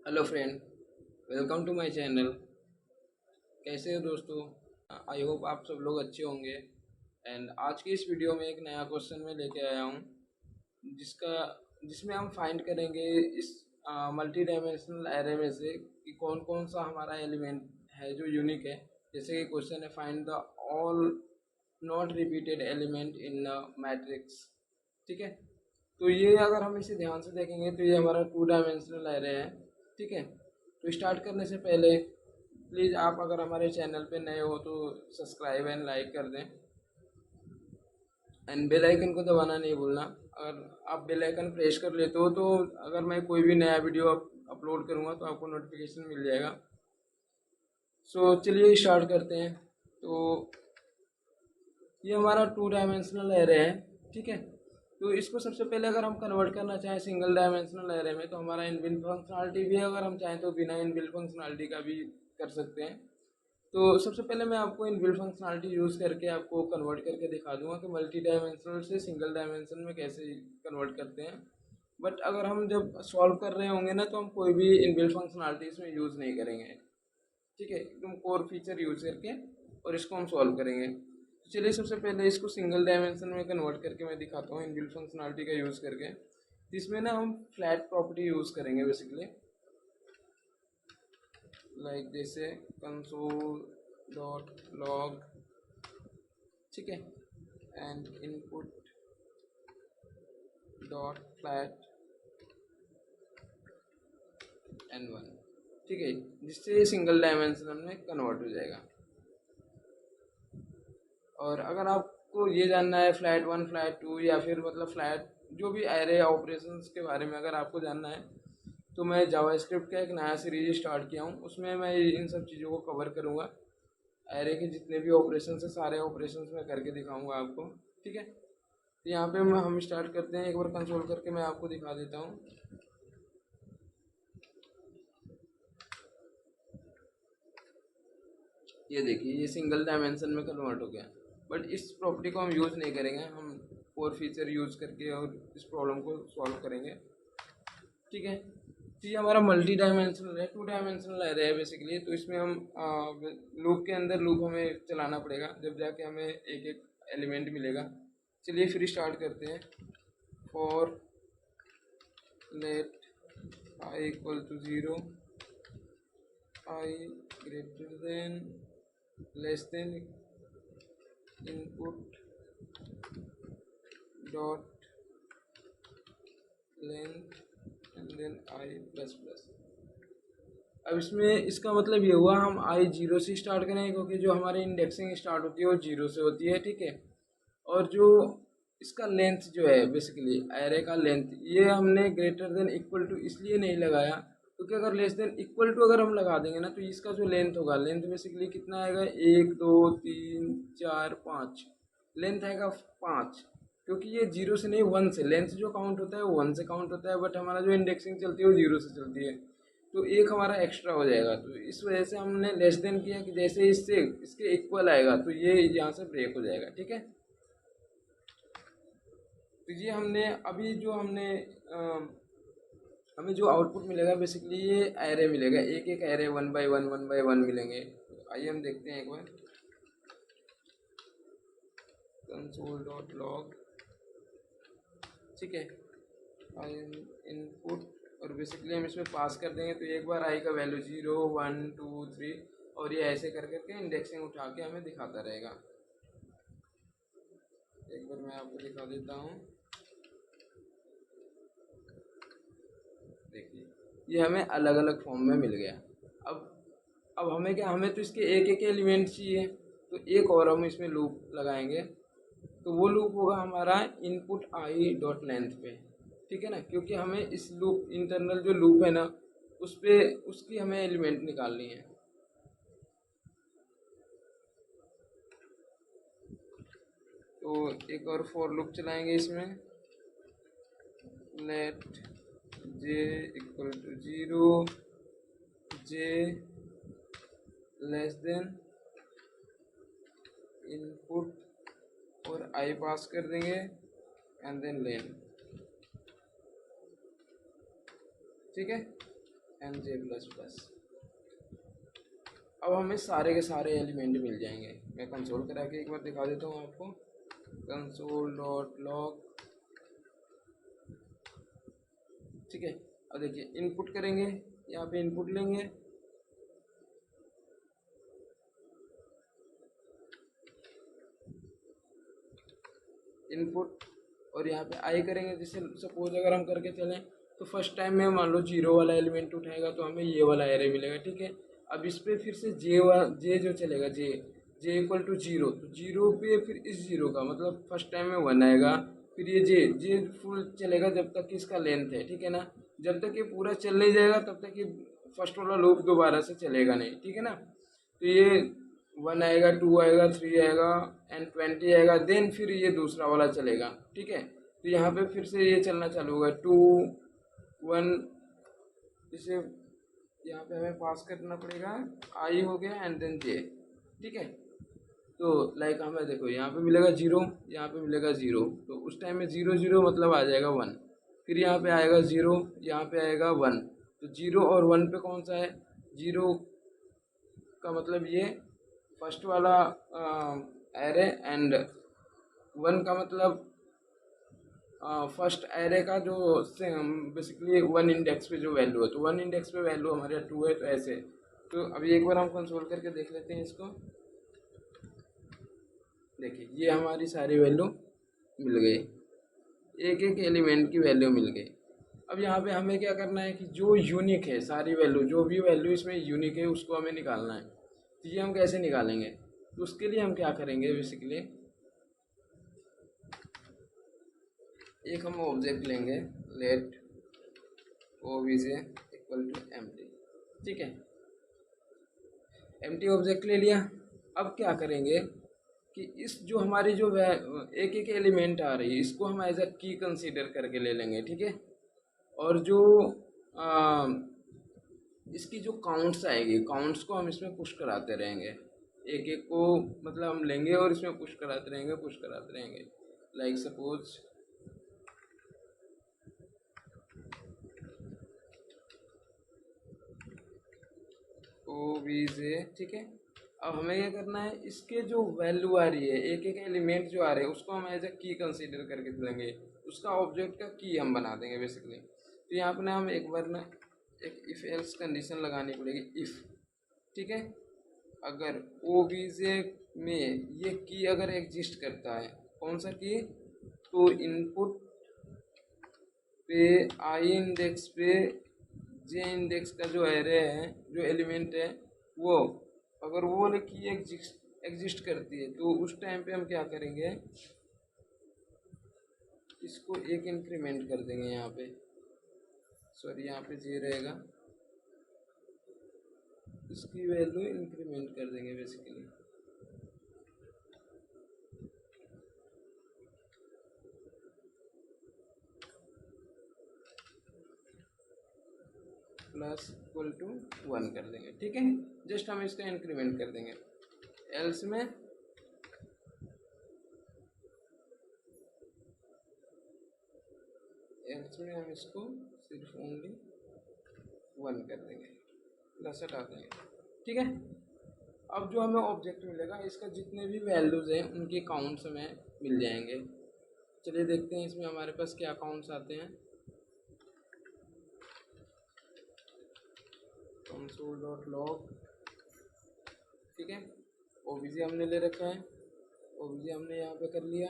Hello friend, welcome to my channel. कैसे हो दोस्तों? आई होप आप सब लोग अच्छे होंगे। एंड आज की इस वीडियो में एक नया क्वेश्चन मैं लेके आया हूँ, जिसका जिसमें हम फाइंड करेंगे इस मल्टी डायमेंशनल एरे में से कि कौन कौन सा हमारा एलिमेंट है जो यूनिक है। जैसे कि क्वेश्चन है, find the all not repeated element in matrix. ठीक है, तो ये अगर हम इसे ध्यान से देखेंगे तो ये हमारा टू डायमेंशनल एरे है। ठीक है, तो स्टार्ट करने से पहले प्लीज़ आप अगर हमारे चैनल पे नए हो तो सब्सक्राइब एंड लाइक कर दें, एंड बेल आइकन को दबाना नहीं भूलना। अगर आप बेल आइकन प्रेस कर लेते हो तो अगर मैं कोई भी नया वीडियो अपलोड करूँगा तो आपको नोटिफिकेशन मिल जाएगा। सो चलिए स्टार्ट करते हैं। तो ये हमारा टू डायमेंशनल एरे है। ठीक है, तो इसको सबसे पहले अगर हम कन्वर्ट करना चाहें सिंगल डायमेंशनल एरे में तो हमारा इनबिल्ट फंक्शनलिटी भी है, अगर हम चाहें तो बिना इनबिल्ट फंक्शनलिटी का भी कर सकते हैं। तो सबसे पहले मैं आपको इनबिल्ट फंक्शनलिटी यूज़ करके आपको कन्वर्ट करके दिखा दूंगा कि मल्टी डायमेंशनल से सिंगल डायमेंशन में कैसे कन्वर्ट करते हैं। बट अगर हम जब सॉल्व कर रहे होंगे ना तो हम कोई भी इनबिल्ट फंक्शनलिटी इसमें यूज़ नहीं करेंगे। ठीक है, एकदम कोर फीचर यूज़ करके और इसको हम सॉल्व करेंगे। तो चलिए सबसे पहले इसको सिंगल डायमेंशन में कन्वर्ट करके मैं दिखाता हूँ इनबिल्ट फंक्शनलिटी का यूज़ करके। तो इसमें ना हम फ्लैट प्रॉपर्टी यूज़ करेंगे बेसिकली, लाइक जैसे कंसोल डॉट लॉग। ठीक है, and input dot flat N one. ठीक है, जिससे सिंगल डायमेंशनल में कन्वर्ट हो जाएगा। और अगर आपको ये जानना है फ्लैट वन फ्लैट टू या फिर मतलब फ्लैट जो भी एरे ऑपरेशंस के बारे में अगर आपको जानना है तो मैं जावास्क्रिप्ट का एक नया सीरीज स्टार्ट किया हूँ, उसमें मैं इन सब चीज़ों को कवर करूँगा। एरे के जितने भी ऑपरेशन है सारे ऑपरेशंस मैं करके दिखाऊंगा आपको। ठीक है, तो यहाँ पे हम स्टार्ट करते हैं। एक बार कंसोल करके मैं आपको दिखा देता हूँ। ये देखिए, ये सिंगल डायमेंशन में कन्वर्ट हो गया। बट इस प्रॉपर्टी को हम यूज़ नहीं करेंगे, हम कोर फीचर यूज़ करके और इस प्रॉब्लम को सॉल्व करेंगे। ठीक है, तो ये हमारा मल्टी डायमेंशनल है, टू डायमेंशनल एरे है बेसिकली। तो इसमें हम लूप के अंदर लूप हमें चलाना पड़ेगा, जब जाके हमें एक एक एलिमेंट मिलेगा। चलिए फिर स्टार्ट करते हैं। For let I equal to zero, I greater than less than input dot length and then I plus plus. अब इसमें इसका मतलब ये हुआ हम आई जीरो से स्टार्ट करेंगे, क्योंकि जो हमारी इंडेक्सिंग स्टार्ट होती है वो जीरो से होती है। ठीक है, और जो इसका लेंथ जो है बेसिकली एरे का लेंथ, ये हमने ग्रेटर देन इक्वल टू इसलिए नहीं लगाया क्योंकि अगर लेस देन इक्वल टू अगर हम लगा देंगे ना तो इसका जो लेंथ होगा, लेंथ बेसिकली कितना आएगा, एक दो तीन चार पाँच, लेंथ आएगा पाँच। क्योंकि ये जीरो से नहीं, वन से लेंथ जो काउंट होता है वो वन से काउंट होता है, बट हमारा जो इंडेक्सिंग चलती है वो जीरो से चलती है। तो एक हमारा एक्स्ट्रा हो जाएगा। तो इस वजह से हमने लेस देन किया कि जैसे इससे इसके इक्वल आएगा तो ये यहाँ से ब्रेक हो जाएगा। ठीक है, तो ये हमने अभी जो हमने हमें जो आउटपुट मिलेगा बेसिकली ये एरे मिलेगा, एक एक एरे वन बाय वन मिलेंगे। तो आइए हम देखते हैं एक बार। Console dot log. ठीक है, आई इनपुट, और बेसिकली हम इसमें पास कर देंगे तो एक बार आई का value zero one two three, और ये ऐसे कर करके इंडेक्सिंग उठा के हमें दिखाता रहेगा। एक बार मैं आपको दिखा देता हूँ। देखिए, ये हमें अलग अलग फॉर्म में मिल गया। अब अब हमें क्या, हमें तो इसके एक एक एलिमेंट चाहिए, तो एक और हम इसमें लूप लगाएंगे। तो वो लूप होगा हमारा इनपुट आई डॉट लेंथ पे। ठीक है ना, क्योंकि हमें इस लूप इंटरनल जो लूप है ना उस पे उसकी हमें एलिमेंट निकालनी है। तो एक और फॉर लूप चलाएंगे इसमें, let J equal to zero, J less than input और आई पास कर देंगे एंड देन लेन। ठीक है, एन जे प्लस प्लस। अब हमें सारे के सारे एलिमेंट मिल जाएंगे। मैं कंसोल करा के एक बार दिखा देता हूँ आपको। कंसोल डॉट लॉग, ठीक है। अब देखिए इनपुट करेंगे, यहाँ पे इनपुट लेंगे, इनपुट, और यहाँ पे आई करेंगे। जैसे सपोज अगर हम करके चलें तो फर्स्ट टाइम में मान लो 0 वाला एलिमेंट उठाएगा तो हमें ये वाला एरे मिलेगा, ठीक है। अब इस पे फिर से जे जो चलेगा, जे इक्वल टू 0, तो 0 पे फिर इस 0 का मतलब फर्स्ट टाइम में 1 आएगा। फिर ये जे फुल चलेगा जब तक कि इसका लेंथ है, ठीक है ना। जब तक ये पूरा चल नहीं जाएगा तब तक ये फर्स्ट वाला लूप दोबारा से चलेगा नहीं, ठीक है ना। तो ये 1 आएगा, 2 आएगा, 3 आएगा एंड 20 आएगा, देन फिर ये दूसरा वाला चलेगा, ठीक है। तो यहाँ पे फिर से ये चलना चालू होगा 2 1। इसे यहाँ पे हमें पास करना पड़ेगा, आई हो गया एंड देन जे, ठीक है। तो लाइक हमें देखो यहाँ पे मिलेगा 0, यहाँ पे मिलेगा 0, तो उस टाइम में 0 0 मतलब आ जाएगा 1। फिर यहाँ पे आएगा 0, यहाँ पे आएगा 1, तो 0 और 1 पे कौन सा है, 0 का मतलब ये फर्स्ट वाला एरे एंड 1 का मतलब फर्स्ट एरे का जो बेसिकली 1 इंडेक्स पे जो वैल्यू है, तो 1 इंडेक्स पे वैल्यू हमारे 2 है, तो ऐसे। तो अभी एक बार हम कंसोल करके देख लेते हैं इसको। देखिए ये हमारी सारी वैल्यू मिल गई, एक एक एलिमेंट की वैल्यू मिल गई। अब यहाँ पे हमें क्या करना है कि जो यूनिक है सारी वैल्यू, जो भी वैल्यू इसमें यूनिक है उसको हमें निकालना है। तो ये हम कैसे निकालेंगे, तो उसके लिए हम क्या करेंगे, बेसिकली एक हम ऑब्जेक्ट लेंगे, let OBJ equal to empty, ठीक है। एम्प्टी ऑब्जेक्ट ले लिया। अब क्या करेंगे कि इस जो हमारी जो एक एक एलिमेंट आ रही है इसको हम एज अ की कंसीडर करके ले लेंगे, ठीक है। और जो आ, इसकी जो काउंट्स आएगी, काउंट्स को हम इसमें पुश कराते रहेंगे, एक एक को मतलब हम लेंगे और इसमें पुश कराते रहेंगे, पुश कराते रहेंगे। लाइक सपोज ओबीजे, ठीक है। अब हमें क्या करना है, इसके जो वैल्यू आ रही है, एक एक एलिमेंट जो आ रहे हैं उसको हम एज अ की कंसीडर करके लेंगे, उसका ऑब्जेक्ट का की हम बना देंगे बेसिकली। तो यहाँ पर ना हम एक बार ना एक इफ एल्स कंडीशन लगानी पड़ेगी, इफ, ठीक है। अगर ओबीजे में ये की अगर एग्जिस्ट करता है, कौन सा की, तो इनपुट पे आई इंडेक्स पे जे इंडेक्स का जो एरे है, जो एलिमेंट है, वो अगर वो वाले की एग्जिस्ट करती है तो उस टाइम पे हम क्या करेंगे, इसको एक इंक्रीमेंट कर देंगे यहाँ पे, सॉरी यहाँ पे जे रहेगा, इसकी वैल्यू इंक्रीमेंट कर देंगे बेसिकली। प्लस इक्वल टू 1 कर देंगे, ठीक है। जस्ट हम इसका इंक्रीमेंट कर देंगे। एल्स में हम इसको सिर्फ ओनली 1 कर देंगे, प्लस हटा देंगे, ठीक है। अब जो हमें ऑब्जेक्ट मिलेगा इसका जितने भी वैल्यूज़ हैं उनके काउंट्स हमें मिल जाएंगे। चलिए देखते हैं इसमें हमारे पास क्या काउंट्स आते हैं। console.log, ठीक है। ओबीजे हमने ले रखा है, ओबीजे हमने यहाँ पे कर लिया।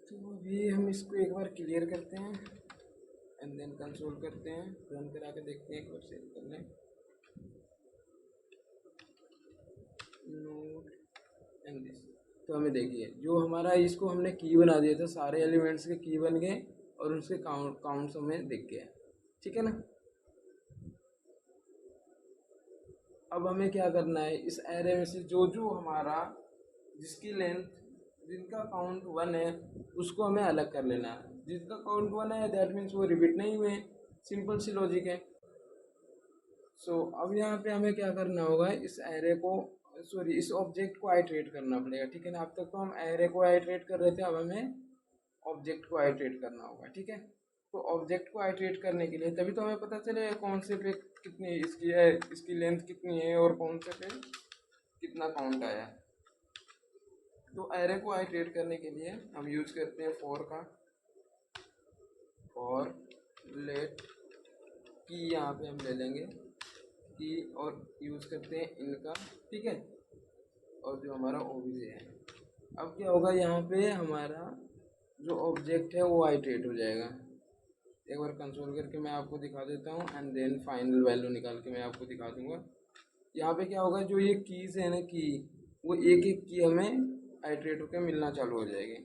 तो अभी हम इसको एक बार क्लियर करते हैं एंड देन कंसोल करते हैं, रन करा के देखते हैं, एक बार सेव कर लें। नोट एंड दिस, तो हमें देखिए जो हमारा इसको हमने की बना दिया था, सारे एलिमेंट्स के की बन गए और उसके काउंट्स हमें दिख गया, ठीक है ना। अब हमें क्या करना है, इस एरे में से जो जो हमारा जिसकी लेंथ, जिनका काउंट 1 है उसको हमें अलग कर लेना है। जिसका काउंट 1 है दैट मीन्स वो रिपीट नहीं हुए, सिंपल सी लॉजिक है। सो अब यहाँ पे हमें क्या करना होगा, इस एरे को सॉरी इस ऑब्जेक्ट को आइटरेट करना पड़ेगा, ठीक है ना। अब तक तो हम एरे को आइटरेट कर रहे थे, अब हमें ऑब्जेक्ट को आइटरेट करना होगा, ठीक है। तो ऑब्जेक्ट को आइटरेट करने के लिए तभी तो हमें पता चले कौन से पे कितनी इसकी है, इसकी लेंथ कितनी है और कौन से पे कितना काउंट आया है। तो एरे को आइटरेट करने के लिए हम यूज करते हैं फॉर का, फॉर लेट की यहाँ पे हम ले लेंगे की, और यूज करते हैं इनका, ठीक है। और जो हमारा ओबीजे है, अब क्या होगा यहाँ पे हमारा जो ऑब्जेक्ट है वो आइटरेट हो जाएगा। एक बार कंसोल करके मैं आपको दिखा देता हूँ एंड देन फाइनल वैल्यू निकाल के मैं आपको दिखा दूंगा। यहाँ पे क्या होगा, जो ये कीज है ना की, वो एक एक की हमें आइटरेट होकर मिलना चालू हो जाएगी।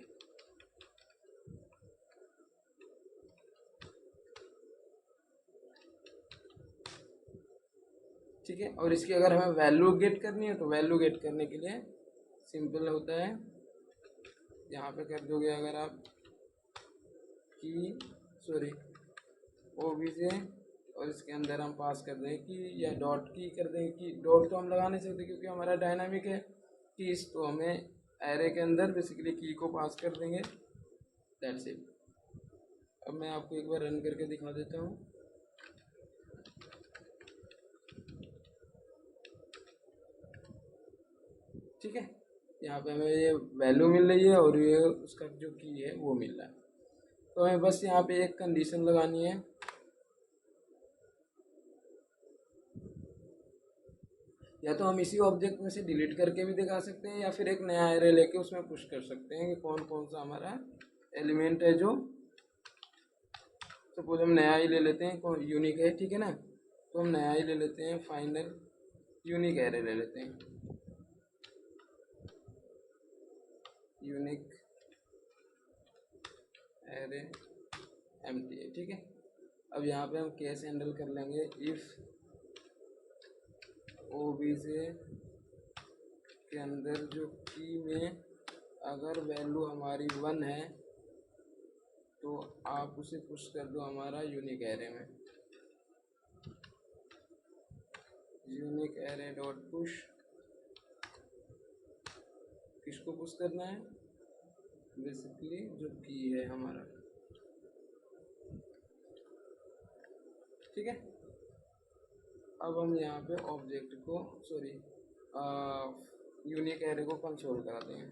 ठीक है, और इसकी अगर हमें वैल्यू गेट करनी है तो वैल्यू गेट करने के लिए सिंपल होता है, यहाँ पे कर दोगे अगर आप की सॉरी ओबीजे, और इसके अंदर हम पास कर दें कि या डॉट की कर दें। कि डॉट तो हम लगा नहीं सकते क्योंकि हमारा डायनामिक है कीज, तो हमें एरे के अंदर बेसिकली की को पास कर देंगे, दैट्स इट। अब मैं आपको एक बार रन करके दिखा देता हूँ। ठीक है, यहाँ पे हमें ये वैल्यू मिल रही है और ये उसका जो की है वो मिल रहा है। तो हमें बस यहाँ पे एक कंडीशन लगानी है, या तो हम इसी ऑब्जेक्ट में से डिलीट करके भी दिखा सकते हैं, या फिर एक नया एरे लेके उसमें पुश कर सकते हैं कि कौन कौन सा हमारा एलिमेंट है जो, सपोज हम नया ही ले लेते हैं, कौन यूनिक है, ठीक है ना। तो हम नया ही ले लेते हैं, फाइनल यूनिक एरे ले लेते हैं, यूनिक एरे एम्प्टी है, ठीक है। अब यहाँ पे हम केस हैंडल कर लेंगे, इफ ओबीजे के अंदर जो की में अगर वैल्यू हमारी 1 है तो आप उसे पुश कर दो हमारा यूनिक एरे में, यूनिक एरे डॉट पुश। किसको पुश करना है, बेसिकली जो की है हमारा, ठीक है। अब हम यहाँ पे ऑब्जेक्ट को सॉरी यूनिक एरे को कंसोल कराते हैं।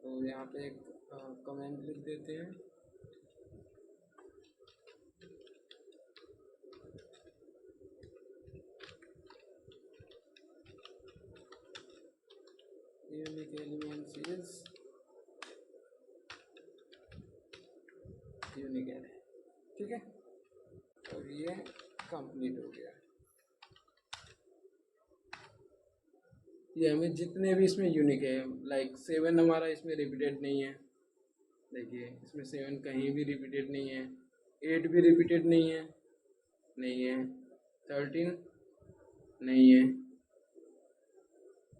तो यहाँ पे एक कमेंट लिख देते हैं, unique elements is unique array, ठीक है। और ये कंप्लीट हो गया। ये हमें जितने भी इसमें यूनिक है, लाइक 7 हमारा इसमें रिपीटेड नहीं है, देखिए इसमें 7 कहीं भी रिपीटेड नहीं है, 8 भी रिपीटेड नहीं है, 13 नहीं है,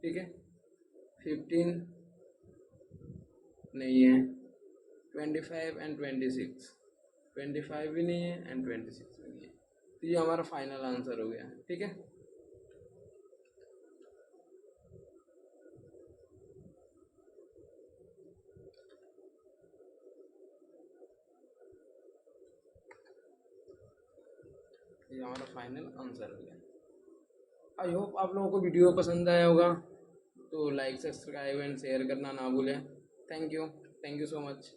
ठीक है, 15 नहीं है, 25 एंड 25 भी नहीं है एंड 26 भी नहीं है। तो ये हमारा फाइनल आंसर हो गया, ठीक है। ये हमारा फाइनल आंसर हो गया। आई होप आप लोगों को वीडियो पसंद आया होगा, तो लाइक सब्सक्राइब एंड शेयर करना ना भूलें। Thank you so much.